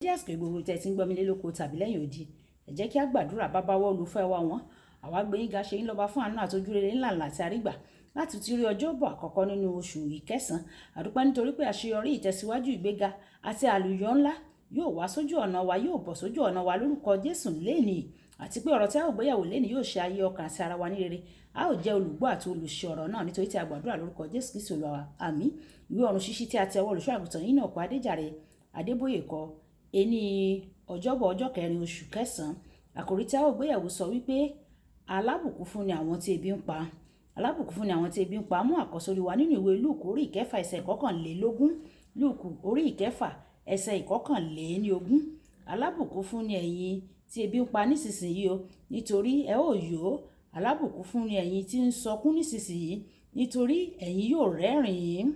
Jẹ́ àsìkò gbogbo tẹ́ ti ń gbọ́ mi lé lóko tàbí lẹ́yìn odi. Ẹ jẹ́ kí a gbàdúrà bàbá wa olùfẹ́ wa wọn. Àwa gbé yín ga ṣe yín lọ́ba fún àánú àti ojúrere ńlá ńlá tí a rí gbà láti ti rí ọjọ́bọ̀ àkọ́kọ́ nínú oṣù ìkẹsàn-án. A dúpẹ́ nítorí pé àṣeyọrí ìtẹ̀síwájú ìgbéga àti àlùyọ ńlá yóò wá sójú ọ̀nà wa, yóò bọ̀ sójú ọ̀nà wa lórúkọ Jésù lénìí. Àti pé ọ̀rọ̀ tí a ó gbéyàwó lénìí yóò ṣe ayé ọkàn àti ara wa ní rere. A ó jẹ́ olùgbọ́ àti olùṣe ọ̀rọ̀ náà nítorí tí a gbàdúrà lórúkọ Jésù Kristi Olúwa wa. Àmín. Ìwé ọ̀run ṣíṣí tí a tẹ ọwọ́ olùṣọ́ àgùntàn yín náà kọ Adéjàre Adébóyè kọ ení ọjọ́bọ̀ ọjọ́ kẹrin oṣù kẹsàn-án. Àkòrí tí a ó gbéyàwó sọ wípé alábùkún fún ni àwọn tí ebi ń pa. Alábùkún fún ni àwọn tí ebi ń pa mú àkọ́sórí wa nínú ìwé Lúùkù orí ìkẹfà ẹsẹ̀ ìkọkànlélógún. Lúùkù orí ìkẹfà ẹsẹ̀ ìkọkànléníogún. Alábùkún fún ni ẹ̀yin tí ebi ń pa nísinsìnyí o, nítorí ẹ ó yó. Alábùkún fún ni ẹ̀yin tí ń sọkún nísinsìnyí, nítorí ẹ̀yin yóò rẹ́rìn-ín.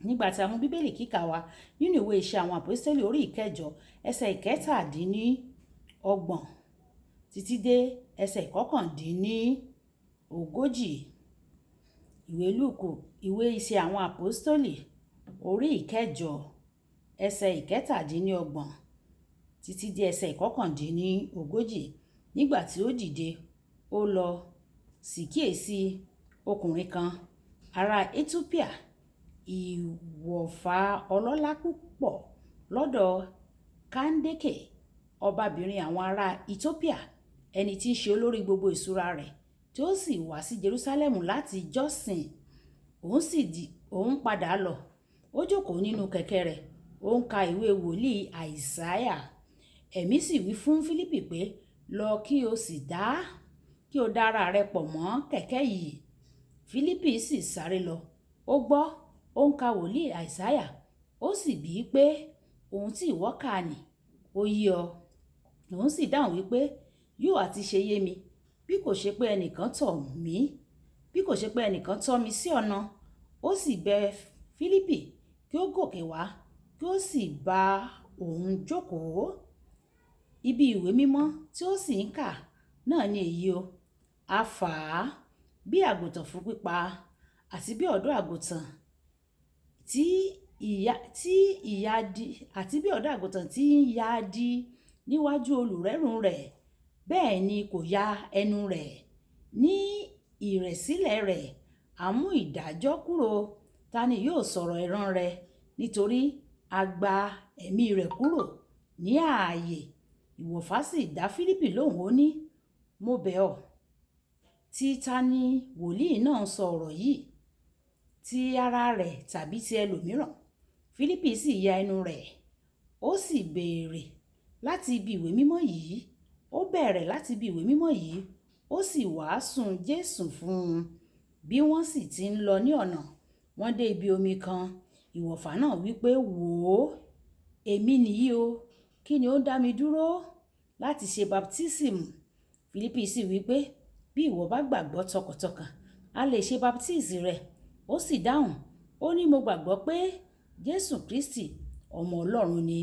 Nígbà tí a mú bíbélì kíkà wa nínú ìwé Iṣẹ́ àwọn Àpọ́stélì orí ìkẹjọ ẹsẹ̀ ìkẹtàdínníọgbọ̀n títí dé ẹsẹ̀ ìkọkàndínníogójì. Ìwé Lúùkù, ìwé Iṣẹ́ àwọn Àpọ́stélì orí ìkẹjọ ẹsẹ̀ ìkẹtàdínníọgbọ̀n títí dé ẹsẹ̀ ìkọkàndínníogójì. Nígbà tí ó dìde, ó lọ sì kíyèsí ọkùnrin kan ará Etiópíà, ìwọ̀fà ọlọ́lá púpọ̀ lọ́dọ̀ Kandake, ọbabìnrin àwọn ará Etiópíà, ẹni tí í ṣe olórí gbogbo ìṣúra rẹ̀, tí ó sì wá sí Jerúsálẹ́mù láti jọ́sìn. Òun padà lọ, ó jókòó nínú kẹ̀kẹ́ rẹ̀, ó ń ka ìwé wòlíì Àìsáyà. Ẹ̀mí sì wí fún Fílípì pé, lọ kí o dá ara rẹ pọ̀ mọ́ kẹ̀kẹ́ yìí. Fílípì sì sáré lọ, ó gbọ́, ó ń ka wòlíì Àìsáyà, ó sì bí i pé ohun tí ìwọ kà ní, ó yé ọ. Òun sì dáhùn wípé, yóò àti ṣe yé mi bí kò ṣe pé ẹnìkan tọ́ mi sí ọ̀nà. Ó sì bẹ Fílípì kí ó gòkè wá, kí ó sì bá òun jókòó. Ibi ìwé mímọ́ tí ó sì ń kà náà ni èyí o. A fà á bí àgùntàn fún pípa, àti bí ọ̀dọ́ àgùntàn tí ń yáádi níwájú olùrẹ́rùn rẹ̀, bẹ́ẹ̀ ni kò ya ẹnu rẹ̀. Ní ìrẹ̀sílẹ̀ rẹ̀ a mú ìdájọ́ kúrò. Ta ni yóò sọ̀rọ̀ ẹ̀ran rẹ̀? Nítorí a gba ẹ̀mí rẹ̀ kúrò ní ààyè. Ìwọ̀fà sì dá Fílípì lóhùn, ó ní, mo bẹ̀ ọ́, ti ta ni wòlíì náà ń sọ ọ̀rọ̀ yìí, ti ara rẹ̀ tàbí ti ẹlòmíràn? Fílípì sì ya ẹnu rẹ̀, ó sì bẹ̀rẹ̀ láti ibi ìwé mímọ́ yìí, ó sì wàásù Jésù fún un. Bí wọ́n sì ti ń lọ ní ọ̀nà, wọ́n dé ibi omi kan. Ìwọ̀fà náà wí pé, wò ó, èmi nìyí o, kí ni ó dá mi dúró láti ṣe baptísìmù? Fílípì sì wí pé, bí ìwọ bá gbàgbọ́ tọkàntọkàn, a lè ṣe baptísì rẹ̀. Ó sì dáhùn, ó ní, mo gbàgbọ́ pé Jésù Kristi ọmọ Ọlọ́run ni.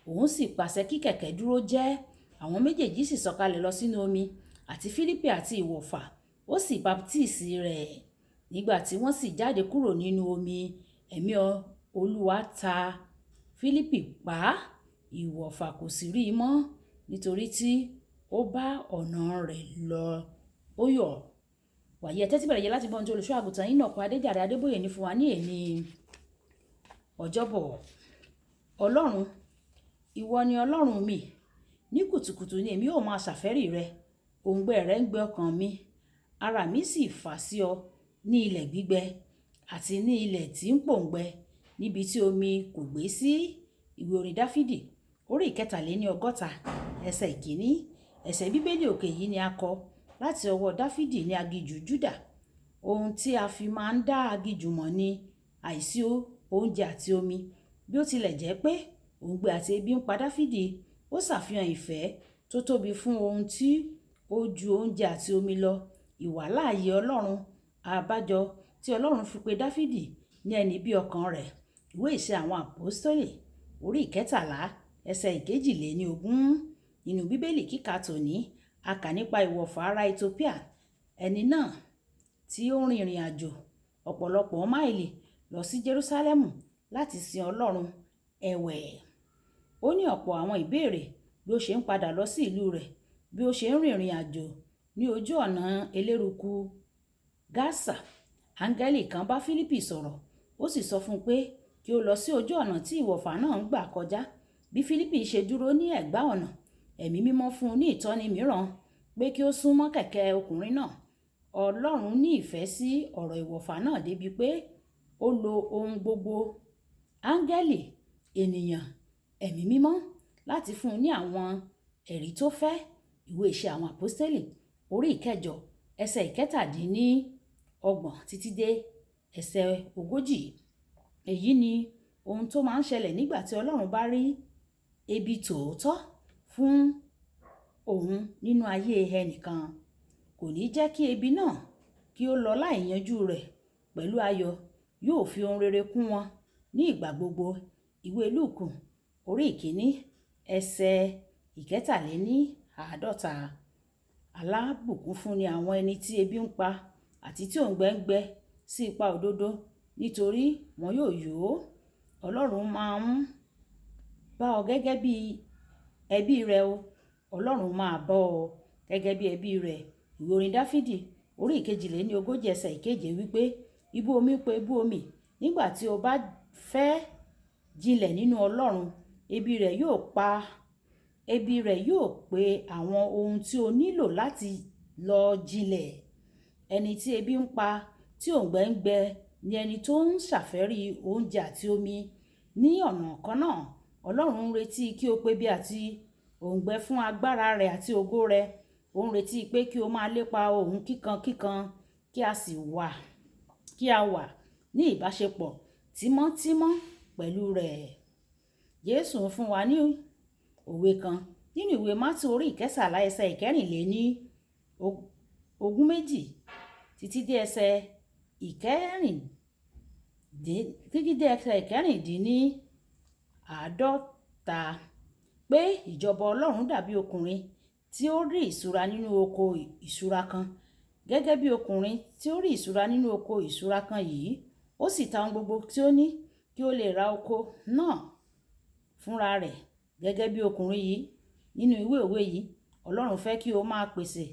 Òun sì pàṣẹ kí kẹ̀kẹ́ dúró jẹ́. Àwọn méjèèjì sì sọ̀kalẹ̀ lọ sínú omi, àti Fílípì àti ìwọ̀fà, ó sì baptísì rẹ̀. Nígbà tí wọ́n sì jáde kúrò nínú omi, ẹ̀mí Olúwa ta Fílípì pa. Ìwọ̀fà kò sì rí i mọ́, nítorí tí ó bá ọ̀nà rẹ̀ lọ. Ó yọ̀. Wàyí ẹ tẹ́tí bẹ̀rẹ̀ yẹ láti bọ́ ohun tí olùṣọ́ àgùntàn yín náà kọ Adéjàre Adébóyè ní fún wa ní èní ọjọ́bọ̀. Ọlọ́run, ìwọ ni Ọlọ́run mi. Ní kùtùkùtù ni èmi yóò máa ṣàfẹ́rí rẹ. Òǹgbẹ rẹ ń gbẹ ọkàn mi. Ara mi sì fà sí ọ ní ilẹ̀ gbígbẹ àti ní ilẹ̀ tí ń pòǹgbẹ, níbi tí omi kò gbé sí. Ìwé orin Dáfídì orí ìkẹtàléníọgọ́ta ẹsẹ̀ ìkíní. Ẹsẹ̀ bíbélì òkè yìí ni a kọ láti ọwọ́ Dáfídì ní aginjù Júdà. Ohun tí a fi máa ń dá aginjù mọ̀ ni àìsí oúnjẹ àti omi. Bí ó tilẹ̀ jẹ́ pé òǹgbẹ àti ebi ń pa Dáfídì, ó ṣàfihàn ìfẹ́ tó tóbi fún ohun tí ó ju oúnjẹ àti omi lọ. Ìwàláàyè Ọlọ́run, àbájọ tí Ọlọ́run fi pe Dáfídì ní ẹni bí ọkàn rẹ̀. Ìwé Iṣẹ́ àwọn Àpọ́stélì orí ìkẹtàlá ẹsẹ̀ ìkejìléníogún. Nínú bíbélì kíkà tòní, a kà nípa ìwọ̀fà ará Etiópíà, ẹni náà tí ó rin ìrìn àjò ọ̀pọ̀lọpọ̀ máìlì lọ sí Jerúsálẹ́mù láti sin Ọlọ́run. Ẹ̀wẹ̀, Ó ní ọ̀pọ̀ àwọn ìbéèrè bí ó ṣe ń padà lọ sí ìlú rẹ̀, bí ó ṣe ń rìnrìn àjò ní ojú ọ̀nà eléruku Gásà. Áńgẹ́lì kan bá Fílípì sọ̀rọ̀, ó sì sọ fún un pé kí ó lọ sí ojú ọ̀nà tí ìwọ̀fà náà ń gbà kọjá. Bí Fílípì ṣe dúró ní ẹ̀gbá ọ̀nà, Ẹ̀mí Mímọ́ fún un ní ìtọ́ni mìíràn pé kí ó súnmọ́ kẹ̀kẹ́ ọkùnrin náà. Ọlọ́run ní ìfẹ́ sí ọ̀rọ̀ ìwọ̀fà náà débi pé ó lo ohun gbogbo, áńgẹ́lì, ènìyàn, Ẹ̀mí Mímọ́ láti fún un ní àwọn ẹ̀rí tó fẹ́. Ìwé Ìṣe àwọn Àpọ́stélì orí 9 ẹsẹ̀ 17 títí dé ẹsẹ̀ 40. Èyí ni ohun tó máa ń ṣẹlẹ̀ nígbà tí Ọlọ́run bá rí ebi tòótọ́ fún òun nínú ayé ẹnìkan. Kò ní jẹ́ kí ebi náà kí ó lọ láì yanjú rẹ̀ pẹ̀lú ayọ̀. Yóò fi ohun rere kún wọn ní ìgbà gbogbo. Ìwé Lúùkù orí 1 ẹsẹ̀ 53. Alábùkún fún ni àwọn ẹni tí ebi ń pa àti tí òǹgbẹ ń gbẹ sí ipa òdodo, nítorí wọn yóò yó. Ọlọ́run máa ń bá ọ gẹ́gẹ́ bí ẹbí rẹ o. Ọlọ́run máa bọ́ ọ gẹ́gẹ́ bí ẹbí rẹ. Ìwé orin Dáfídì orí 42 ẹsẹ̀ 7 wípé ibú omi pe ibú omi. Nígbà tí o bá fẹ́ jinlẹ̀ nínú Ọlọ́run, ebi rẹ̀ yóò pe àwọn ohun tí o nílò láti lọ jinlẹ̀. Ẹni tí ebi ń pa tí òǹgbẹ ń gbẹ ni ẹni tó ń ṣàfẹ́rí oúnjẹ àti omi ní ọ̀nà kan náà. Ọlọ́run ń retí kí o pebi àti òǹgbẹ fún agbára rẹ̀ àti ògo rẹ̀. Ó ń retí pé kí o máa lépa ohun kíkankíkan, kí a wà ní ìbáṣepọ̀ tímọ́tímọ́ pẹ̀lú rẹ̀. Jésù ń fún wa ní òwe kan nínú ìwé Mátíù orí 14 ẹsẹ̀ 24 títí dé ẹsẹ̀ 54 pé ìjọba Ọlọ́run dàbí ọkùnrin tí ó rí ìṣúra nínú oko ìṣúra kan. Gẹ́gẹ́ bí ọkùnrin tí ó rí ìṣúra nínú oko ìṣúra kan yìí, ó sì ta ohun gbogbo tí ó ní kí ó lè ra oko náà fúnra rẹ̀. Gẹ́gẹ́ bí ọkùnrin yìí nínú ìwé òwe yìí, Ọlọ́run fẹ́ kí o máa pèsè,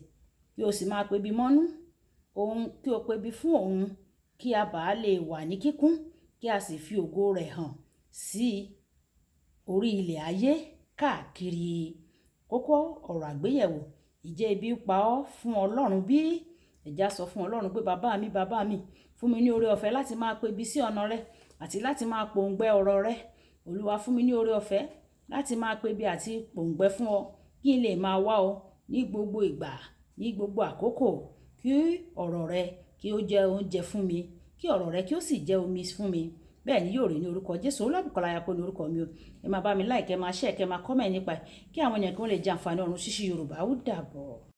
kí o sì máa pebi mọ́nú kí o pebi fún òun, kí a bàa lè wà ní kíkún, kí a sì fi ògo rẹ̀ hàn sí orí ilẹ̀ ayé káàkiri. Kókó ọ̀rọ̀ àgbéyẹ̀wò: ìjẹ́ ebi pa ọ́ fún Ọlọ́run bí? Ẹ̀já sọ fún Ọlọ́run pé bàbá mi, fún mi ní oore ọ̀fẹ́ láti máa pebi sí ọ̀nà rẹ àti láti máa pòǹgbẹ ọ̀rọ̀ rẹ. Olúwa, fún mi ní oore ọ̀fẹ́ láti máa pebi àti pòǹgbẹ fún ọ, kí n lè máa wá ọ ní gbogbo ìgbà, ní gbogbo àkókò. Kí ọ̀rọ̀ rẹ kí ó jẹ́ oúnjẹ fún mi, kí ọ̀rọ̀ rẹ kí ó sì jẹ́ omi fún mi. Bẹ́ẹ̀ ni yóò rí ní orúkọ Jésù. Olúwàbùkọ́lá Ayápọ̀ ní orúkọ mi o. Ẹ máa bá mi like, ẹ máa share, ẹ máa comment nípa ẹ̀ kí àwọn ènìyàn kan lè jẹ àǹfààní ọ̀run ṣíṣí Yorùbá. Ó dàbọ̀.